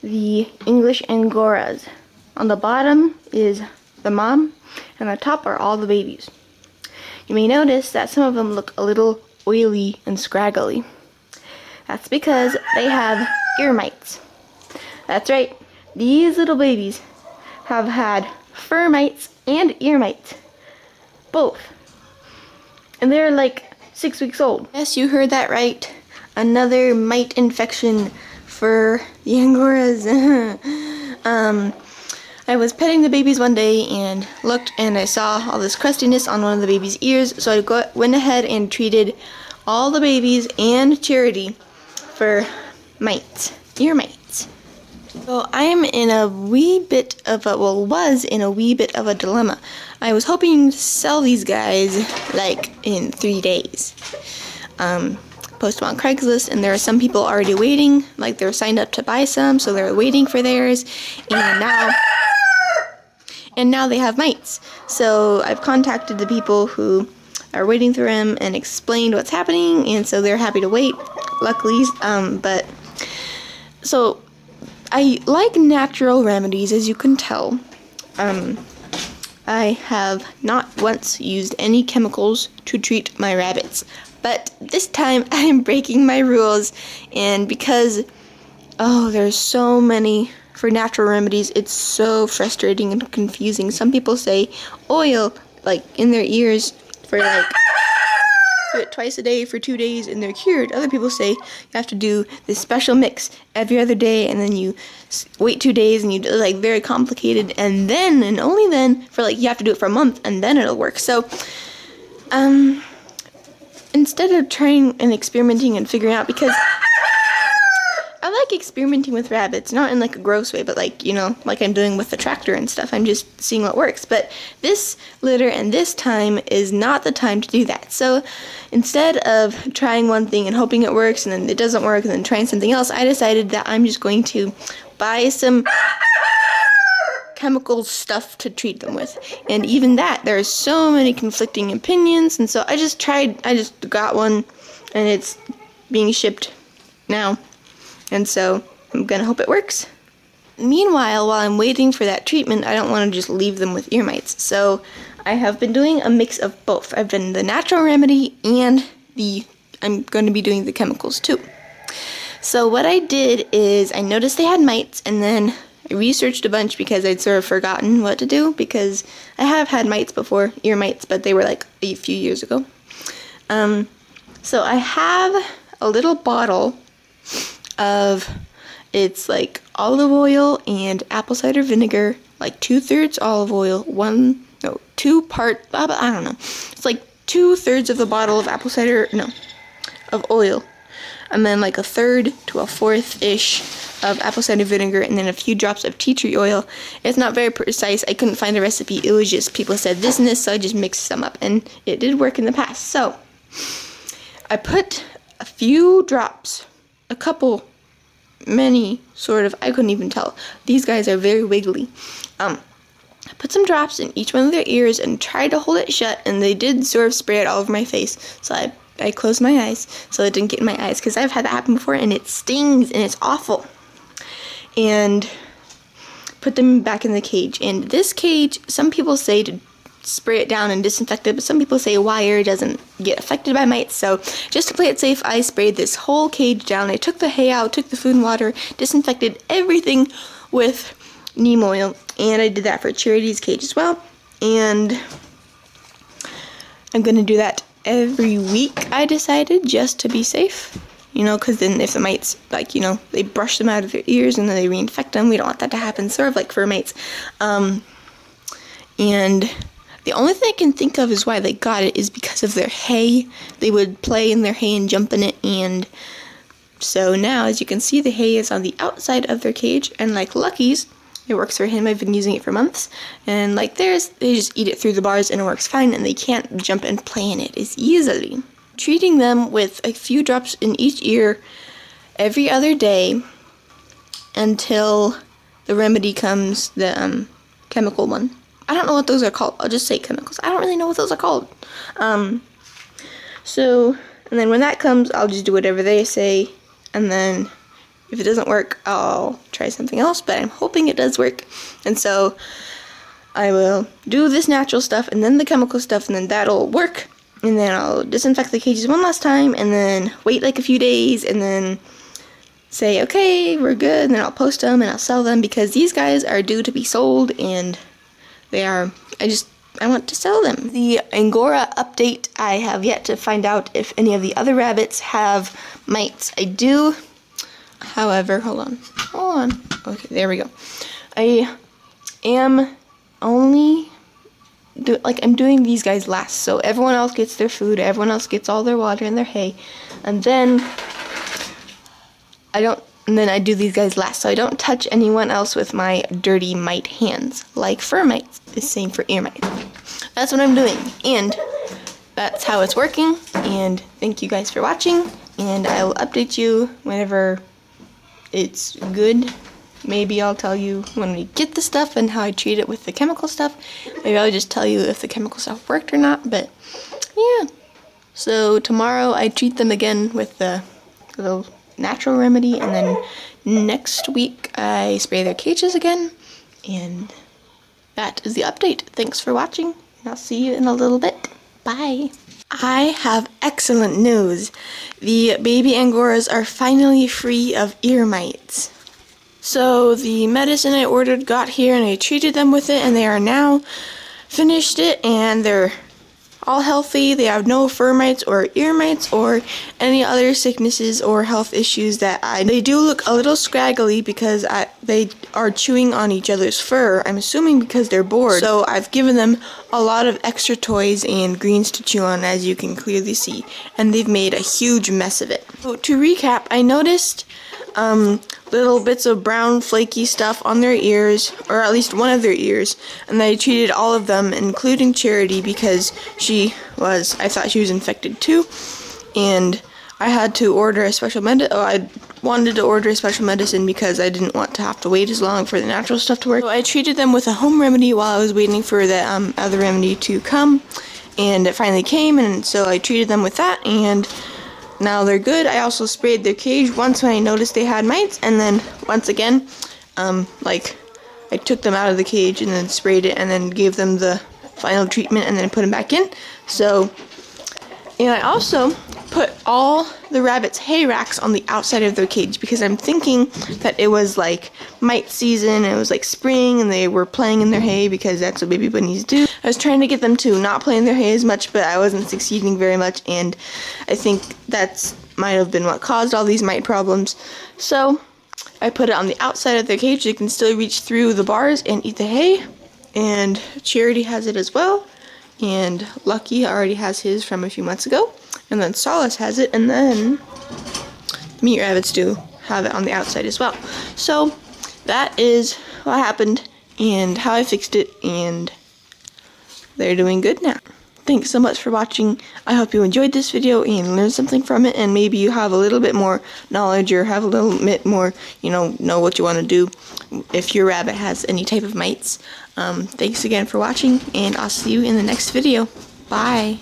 the English Angoras. On the bottom is the mom, and on the top are all the babies. You may notice that some of them look a little oily and scraggly. That's because they have ear mites. That's right, these little babies have had fur mites and ear mites. Both. And they're like 6 weeks old. Yes, you heard that right. Another mite infection for the Angoras. I was petting the babies one day and looked and I saw all this crustiness on one of the baby's ears, so I went ahead and treated all the babies and Charity for mites, ear mites. So I am in a wee bit of a, was in a wee bit of a dilemma. I was hoping to sell these guys like in 3 days. Post them on Craigslist, and there are some people already waiting, like they're signed up to buy some, so they're waiting for theirs, and now they have mites. So I've contacted the people who are waiting for them and explained what's happening, and so they're happy to wait, luckily. But so I like natural remedies, as you can tell. I have not once used any chemicals to treat my rabbits. But this time I'm breaking my rules, and because, there's so many for natural remedies, it's so frustrating and confusing. Some people say oil, like, in their ears for, like, do it twice a day for 2 days and they're cured. Other people say you have to do this special mix every other day, and then you wait 2 days and you do, like, very complicated, and then, and only then, for, like, you have to do it for a month and then it'll work. So, instead of trying and experimenting and figuring out, because I like experimenting with rabbits, not in like a gross way, but like, like I'm doing with the tractor and stuff. I'm just seeing what works. But this litter and this time is not the time to do that. So instead of trying one thing and hoping it works and then it doesn't work and then trying something else, I decided that I'm just going to buy some chemical stuff to treat them with. And even that, there are so many conflicting opinions, and so I just got one, and it's being shipped now, and so I'm gonna hope it works. Meanwhile, while I'm waiting for that treatment, I don't want to just leave them with ear mites, so I have been doing a mix of both. I've been the natural remedy and I'm going to be doing the chemicals too. So what I did is I noticed they had mites, and then I researched a bunch because I'd sort of forgotten what to do, because I have had mites before, ear mites, but they were like a few years ago. So I have a little bottle of, it's like olive oil and apple cider vinegar, like 2/3 olive oil, 2 part, I don't know. It's like 2/3 of the bottle of of oil. And then like 1/3 to 1/4-ish of apple cider vinegar, and then a few drops of tea tree oil. It's not very precise. I couldn't find a recipe. It was just people said this and this, so I just mixed some up, and it did work in the past. So I put a few drops, a couple, many, sort of, I couldn't even tell. These guys are very wiggly. I put some drops in each one of their ears and tried to hold it shut, and they did sort of spray it all over my face. So I closed my eyes so it didn't get in my eyes, because I've had that happen before, and it stings and it's awful. And put them back in the cage. And this cage, some people say to spray it down and disinfect it, but some people say wire doesn't get affected by mites. So just to play it safe, I sprayed this whole cage down. I took the hay out, took the food and water, disinfected everything with neem oil, and I did that for Charity's cage as well. And I'm gonna do that every week, I decided, just to be safe. Because then if the mites, like, they brush them out of their ears and then they reinfect them, we don't want that to happen, sort of like fur mites. And the only thing I can think of is why they got it is because of their hay. They would play in their hay and jump in it, and so now, as you can see, the hay is on the outside of their cage, and like Lucky's, it works for him. I've been using it for months, and like theirs, they just eat it through the bars and it works fine, and they can't jump and play in it as easily. Treating them with a few drops in each ear every other day until the remedy comes, the chemical one. I don't know what those are called. I'll just say chemicals. I don't really know what those are called. So, and then when that comes, I'll just do whatever they say, and then If it doesn't work, I'll try something else, but I'm hoping it does work. And so I will do this natural stuff and then the chemical stuff, and then that'll work. And then I'll disinfect the cages one last time, and then wait like a few days, and then say, okay, we're good, and then I'll post them and I'll sell them, because these guys are due to be sold, and I want to sell them. The Angora update, I have yet to find out if any of the other rabbits have mites. I do, however, hold on. Okay, there we go. I am only I'm doing these guys last, so everyone else gets their food, everyone else gets all their water and their hay, and then I do these guys last, so I don't touch anyone else with my dirty mite hands, like fur mites. The same for ear mites. That's what I'm doing, and that's how it's working. And thank you guys for watching, and I will update you whenever it's good. Maybe I'll tell you when we get the stuff and how I treat it with the chemical stuff. Maybe I'll just tell you if the chemical stuff worked or not, but yeah. So tomorrow I treat them again with the little natural remedy, and then next week I spray their cages again, and that is the update. Thanks for watching, and I'll see you in a little bit. Bye. I have excellent news. The baby Angoras are finally free of ear mites. So the medicine I ordered got here, and I treated them with it, and they are now finished it, and they're all healthy. They have no fur mites or ear mites or any other sicknesses or health issues they do look a little scraggly because they are chewing on each other's fur. I'm assuming because they're bored. So I've given them a lot of extra toys and greens to chew on, as you can clearly see, and they've made a huge mess of it. So to recap, I noticed little bits of brown flaky stuff on their ears, or at least one of their ears, and I treated all of them, including Charity, because I thought she was infected too, and I had to order a special I wanted to order a special medicine because I didn't want to have to wait as long for the natural stuff to work. So I treated them with a home remedy while I was waiting for the other remedy to come, and it finally came, and so I treated them with that, and now they're good. I also sprayed their cage once when I noticed they had mites, and then once again, I took them out of the cage and then sprayed it, and then gave them the final treatment, and then put them back in. So, and I also put all the rabbits' hay racks on the outside of their cage, because I'm thinking that it was like mite season, and it was like spring, and they were playing in their hay, because that's what baby bunnies do. I was trying to get them to not play in their hay as much, but I wasn't succeeding very much, and I think that's might have been what caused all these mite problems. So I put it on the outside of their cage. They can still reach through the bars and eat the hay, and Charity has it as well, and Lucky already has his from a few months ago, and then Solace has it, and then meat rabbits do have it on the outside as well. So that is what happened and how I fixed it, and they're doing good now. Thanks so much for watching. I hope you enjoyed this video and learned something from it, and maybe you have a little bit more knowledge, or have a little bit more, know what you want to do if your rabbit has any type of mites. Thanks again for watching, and I'll see you in the next video. Bye.